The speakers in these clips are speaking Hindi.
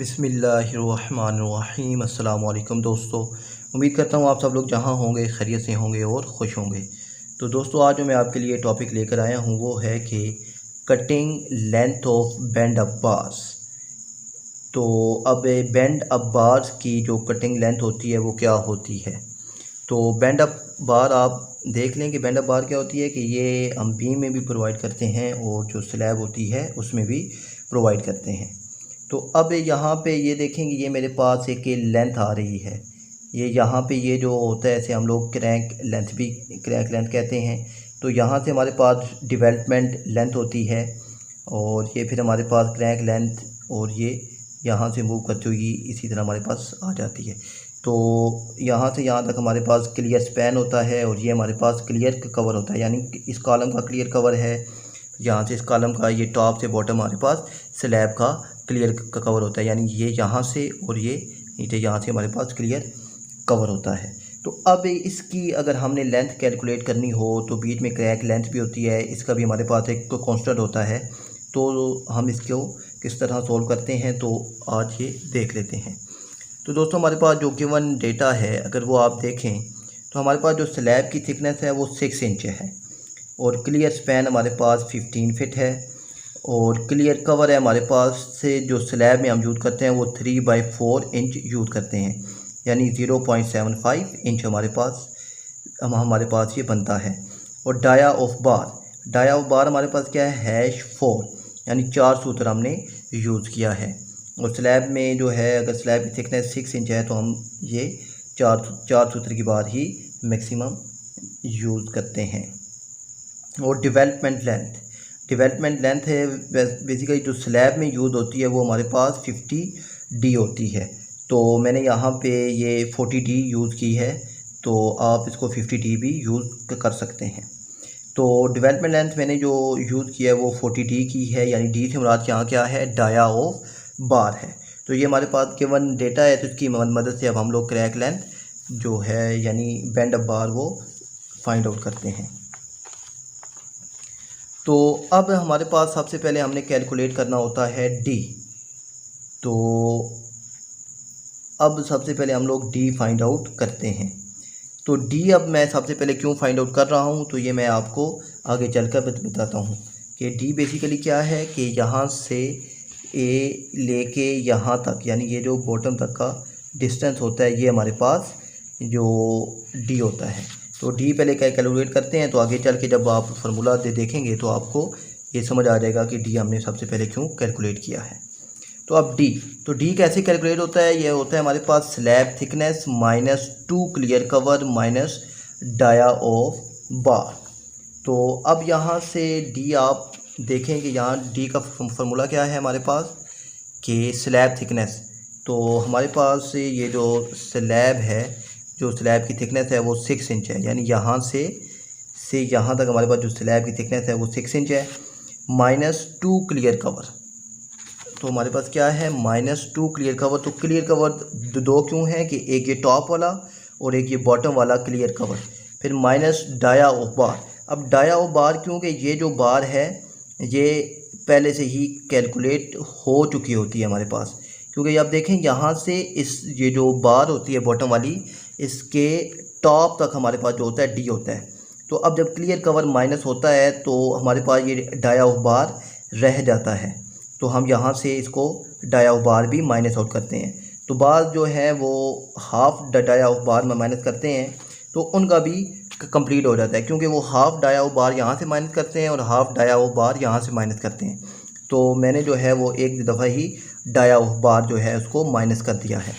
बिस्मिल्लाहिर्रहमानिर्रहीम। अस्सलाम वालेकुम दोस्तों, उम्मीद करता हूँ आप सब लोग जहाँ होंगे खैरियत से होंगे और ख़ुश होंगे। तो दोस्तों, आज जो मैं आपके लिए टॉपिक लेकर आया हूँ वो है कि cutting length of band up bars. तो अब बैंड अप बार्स की जो कटिंग लेंथ होती है वो क्या होती है। तो बैंड अप बार आप देख लें कि बैंड अप बार क्या होती है कि ये हम बीम में भी प्रोवाइड करते हैं और जो स्लैब होती है उसमें भी प्रोवाइड करते हैं। तो अब यहाँ पे ये देखेंगे, ये मेरे पास एक लेंथ आ रही है। ये यहाँ पे ये जो होता है, ऐसे हम लोग क्रैंक लेंथ कहते हैं। तो यहाँ से हमारे पास डेवलपमेंट लेंथ होती है और ये फिर हमारे पास क्रैंक लेंथ, और ये यहाँ से मूव करती हुई इसी तरह हमारे पास आ जाती है। तो यहाँ से यहाँ तक हमारे पास क्लियर स्पैन होता है और ये हमारे पास क्लियर कवर होता है, यानी इस कॉलम का क्लियर कवर है। यहाँ से इस कॉलम का ये टॉप से बॉटम हमारे पास स्लैब का क्लियर का कवर होता है, यानी ये यहाँ से और ये नीचे यहाँ से हमारे पास क्लियर कवर होता है। तो अब इसकी अगर हमने लेंथ कैलकुलेट करनी हो तो बीच में क्रैक लेंथ भी होती है, इसका भी हमारे पास एक कांस्टेंट होता है। तो हम इसको किस तरह सोल्व करते हैं तो आज ये देख लेते हैं। तो दोस्तों, हमारे पास जो गिवन डेटा है अगर वो आप देखें तो हमारे पास जो स्लैब की थिकनेस है वो 6 इंच है और क्लियर स्पैन हमारे पास 15 फिट है और क्लियर कवर है हमारे पास से जो स्लैब में हम यूज़ करते हैं वो 3/4 इंच यूज़ करते हैं, यानी 0.75 इंच हमारे पास ये बनता है। और डाया ऑफ बार हमारे पास क्या है, #4, यानी 4 सूत्र हमने यूज़ किया है। और स्लैब में जो है, अगर स्लैब की थिकनेस 6 इंच है तो हम ये चार सूत्र की बार ही मैक्सिमम यूज़ करते हैं। और डेवलपमेंट लेंथ है बेसिकली जो स्लैब में यूज़ होती है वो हमारे पास 50D होती है। तो मैंने यहाँ पे ये 40D यूज़ की है, तो आप इसको 50D भी यूज़ कर सकते हैं। तो डेवलपमेंट लेंथ मैंने जो यूज़ किया है वो 40D की है, यानी D से मुराद यहाँ क्या है, डाया ऑफ बार है। तो ये हमारे पास केवल डेटा है, तो इसकी मदद से अब हम लोग क्रैक लेंथ जो है यानी बैंड अप बार वो फाइंड आउट करते हैं। तो अब हमारे पास सबसे पहले हमने कैलकुलेट करना होता है D। तो अब सबसे पहले हम लोग D फाइंड आउट करते हैं। तो D अब मैं सबसे पहले क्यों फाइंड आउट कर रहा हूँ तो ये मैं आपको आगे चलकर बताता हूँ कि D बेसिकली क्या है कि यहाँ से A लेके यहाँ तक, यानी ये जो बॉटम तक का डिस्टेंस होता है ये हमारे पास जो D होता है। तो D पहले क्या कैलकुलेट करते हैं, तो आगे चल के जब आप फार्मूला देखेंगे तो आपको ये समझ आ जाएगा कि D हमने सबसे पहले क्यों कैलकुलेट किया है। तो अब D कैसे कैलकुलेट होता है, ये होता है हमारे पास slab thickness -2 clear cover minus dia of bar. तो अब यहाँ से D आप देखें कि यहाँ D का फार्मूला क्या है हमारे पास कि स्लैब थिकनेस। तो हमारे पास ये जो स्लैब है, जो स्लैब की थिकनेस है वो 6 इंच है, यानी यहाँ से यहाँ तक हमारे पास जो स्लैब की थिकनेस है वो 6 इंच है, -2 क्लियर कवर। तो हमारे पास क्या है, -2 क्लियर कवर। तो क्लियर कवर दो क्यों है कि एक ये टॉप वाला और एक ये बॉटम वाला क्लियर कवर, फिर माइनस डाया ऑफ बार। अब डाया ऑफ बार क्योंकि ये जो बार है ये पहले से ही कैलकुलेट हो चुकी होती है हमारे पास, क्योंकि आप देखें यहाँ से ये जो बार होती है बॉटम वाली, इसके टॉप तक हमारे पास जो होता है D होता है। तो अब जब क्लियर कवर माइनस होता है तो हमारे पास ये डाया ऑफ बार रह जाता है, तो हम यहाँ से इसको डाया ऑफ बार भी माइनस आउट करते हैं। तो बार जो है वो हाफ डाया ऑफ बार में माइनस करते हैं तो उनका भी कंप्लीट हो जाता है, क्योंकि वो हाफ डाया ऑफ बार यहाँ से माइनस करते हैं और हाफ डाया ऑफ बार यहाँ से माइनस करते हैं। तो मैंने जो है वो एक दफ़ा ही डाया ऑफ बार जो है उसको माइनस कर दिया है।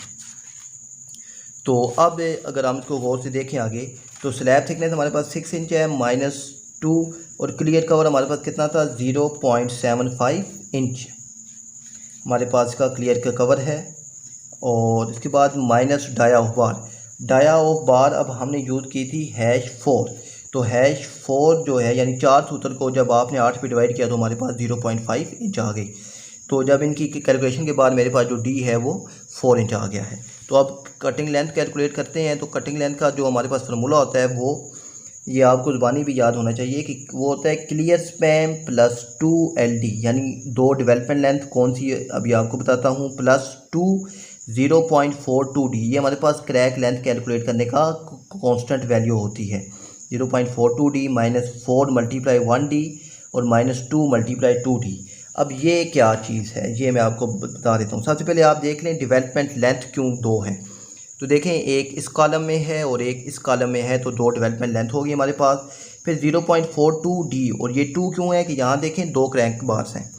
तो अब अगर हम इसको गौर से देखें आगे, तो स्लैब थिकनेस हमारे पास 6 इंच है, -2, और क्लियर कवर हमारे पास कितना था, 0.75 इंच हमारे पास का क्लियर का कवर है। और इसके बाद माइनस डाया ऑफ बार अब हमने यूज़ की थी #4। तो #4 जो है, यानी 4 सूत्र को जब आपने 8 पे डिवाइड किया तो हमारे पास 0.5 इंच आ गई। तो जब इनकी कैलकुलेशन के बाद मेरे पास जो D है वो 4 इंच आ गया है। तो अब कटिंग लेंथ कैलकुलेट करते हैं। तो कटिंग लेंथ का जो हमारे पास फार्मूला होता है वो ये आपको ज़ुबानी भी याद होना चाहिए कि वो होता है क्लियर स्पैन प्लस 2 LD, यानी दो डेवलपमेंट लेंथ कौन सी है अभी आपको बताता हूँ, प्लस 2 0.42D, ये हमारे पास क्रैक लेंथ कैलकुलेट करने का कांस्टेंट वैल्यू होती है। 0.42D माइनस 4 मल्टीप्लाई 1D और माइनस 2 मल्टीप्लाई 2D। अब ये क्या चीज़ है ये मैं आपको बता देता हूँ। सबसे पहले आप देख लें डेवलपमेंट लेंथ क्यों दो है। तो देखें एक इस कॉलम में है और एक इस कॉलम में है, तो दो डेवलपमेंट लेंथ होगी हमारे पास। फिर 0.42D, और ये 2 क्यों है कि यहाँ देखें दो क्रैंक बार्स हैं,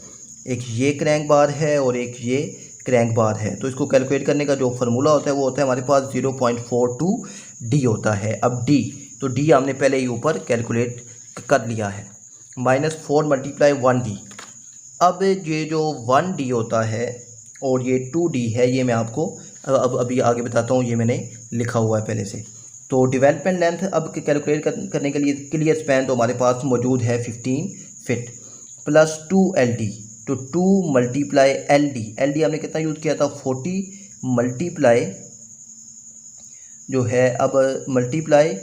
एक ये क्रैंक बार है और एक ये क्रैंक बार है। तो इसको कैलकुलेट करने का जो फार्मूला होता है वो होता है हमारे पास 0.42D होता है। अब D, तो D हमने पहले ही ऊपर कैलकुलेट कर लिया है, माइनस 4 मल्टीप्लाई 1D। अब ये जो 1D होता है और ये 2D है, ये मैं आपको अब अभी आगे बताता हूँ, ये मैंने लिखा हुआ है पहले से। तो डेवलपमेंट लेंथ अब कैलकुलेट करने के लिए क्लियर स्पैन तो हमारे पास मौजूद है 15 फीट प्लस 2LD, तो 2 मल्टीप्लाई LD हमने कितना यूज़ किया था 40 मल्टीप्लाई जो है अब मल्टीप्लाई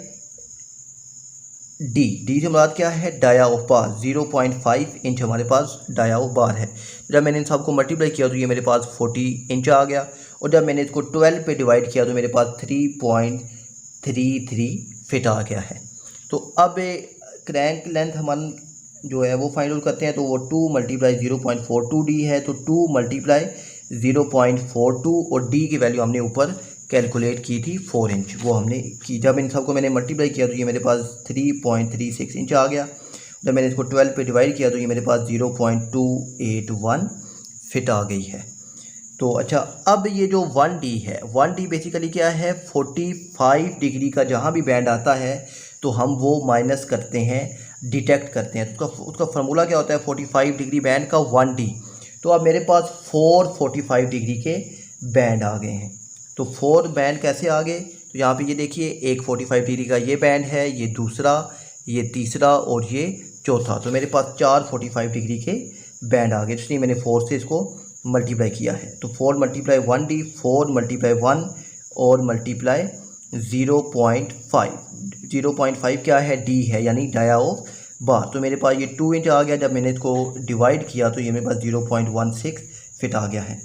डी से मुराद क्या है डाया ऑफ बार, 0.5 इंच हमारे पास डाया ऑफ बार है। जब मैंने इन सबको मल्टीप्लाई किया तो ये मेरे पास 40 इंच आ गया, और जब मैंने इसको 12 पे डिवाइड किया तो मेरे पास 3.33 फिट आ गया है। तो अब क्रैंक लेंथ हम जो है वो फाइंड आउट करते हैं, तो वो 2 मल्टीप्लाई 0.42D है, तो 2 मल्टीप्लाई 0.42 और D की वैल्यू हमने ऊपर कैलकुलेट की थी 4 इंच, वो हमने की। जब इन सबको मैंने मल्टीप्लाई किया तो ये मेरे पास 3.36 इंच आ गया। जब मैंने इसको 12 पे डिवाइड किया तो ये मेरे पास 0.281 फिट आ गई है। तो अच्छा, अब ये जो 1D है, 1D बेसिकली क्या है 45 डिग्री का जहाँ भी बैंड आता है तो हम वो माइनस करते हैं, डिटेक्ट करते हैं। तो उसका फार्मूला क्या होता है 45 डिग्री बैंड का 1D। तो अब मेरे पास 4 45 डिग्री के बैंड आ गए हैं। तो 4 बैंड कैसे आ गए, तो यहाँ पे ये देखिए एक 45 डिग्री का ये बैंड है, ये दूसरा, ये तीसरा और ये चौथा। तो मेरे पास 4 45 डिग्री के बैंड आ गए, इसलिए मैंने 4 से इसको मल्टीप्लाई किया है। तो 4 मल्टीप्लाई 1D, 4 मल्टीप्लाई 1 और मल्टीप्लाई 0.5। 0.5 क्या है D है, यानी डाया ऑफ बार। तो मेरे पास ये 2 इंच आ गया। जब मैंने इसको डिवाइड किया तो ये मेरे पास 0.16 फिट आ गया है।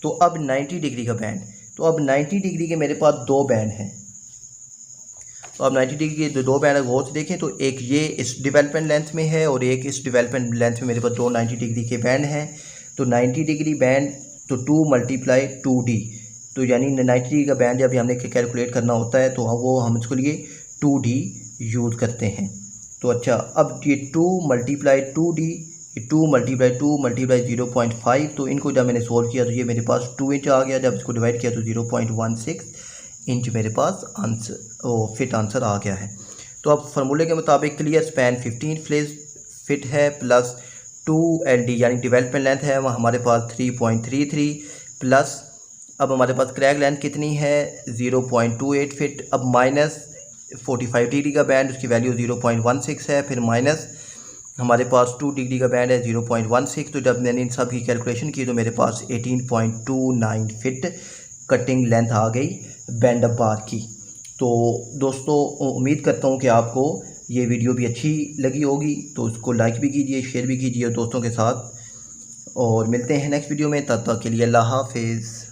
तो अब 90 डिग्री का बैंड, तो अब 90 डिग्री के मेरे पास दो बैंड हैं। तो अब 90 डिग्री के दो बैंड गौर से देखें, तो एक ये इस डेवलपमेंट लेंथ में है और एक इस डेवलपमेंट लेंथ में मेरे पास दो 90 डिग्री के बैंड हैं। तो 90 डिग्री बैंड तो 2 मल्टीप्लाई 2D, तो यानी 90 डिग्री का बैंड जब हमने कैलकुलेट करना होता है तो वो हम इसके लिए 2D यूज़ करते हैं। तो अच्छा, अब ये 2 मल्टीप्लाई 2D, 2 मल्टीप्लाई 2 मल्टीप्लाई 0.5, तो इनको जब मैंने सोल्व किया तो ये मेरे पास 2 इंच आ गया। जब इसको डिवाइड किया तो 0.16 इंच मेरे पास आंसर फिट आंसर आ गया है। तो अब फार्मूले के मुताबिक क्लियर स्पैन 15 फिट है प्लस 2LD यानी डेवलपमेंट लेंथ है हमारे पास 3.33 प्लस अब हमारे पास क्रैक लेंथ कितनी है 0.28 फिट। अब माइनस 45 डिग्री का बैंड, उसकी वैल्यू 0.16 है, फिर माइनस हमारे पास 2 डिग्री का बैंड है 0.16। तो जब मैंने इन सब की कैलकुलेशन की तो मेरे पास 18.29 फिट कटिंग लेंथ आ गई बैंड अप बार की। तो दोस्तों उम्मीद करता हूँ कि आपको ये वीडियो भी अच्छी लगी होगी, तो उसको लाइक भी कीजिए, शेयर भी कीजिए दोस्तों के साथ, और मिलते हैं नेक्स्ट वीडियो में। तब तक के लिए अल्लाह हाफिज़।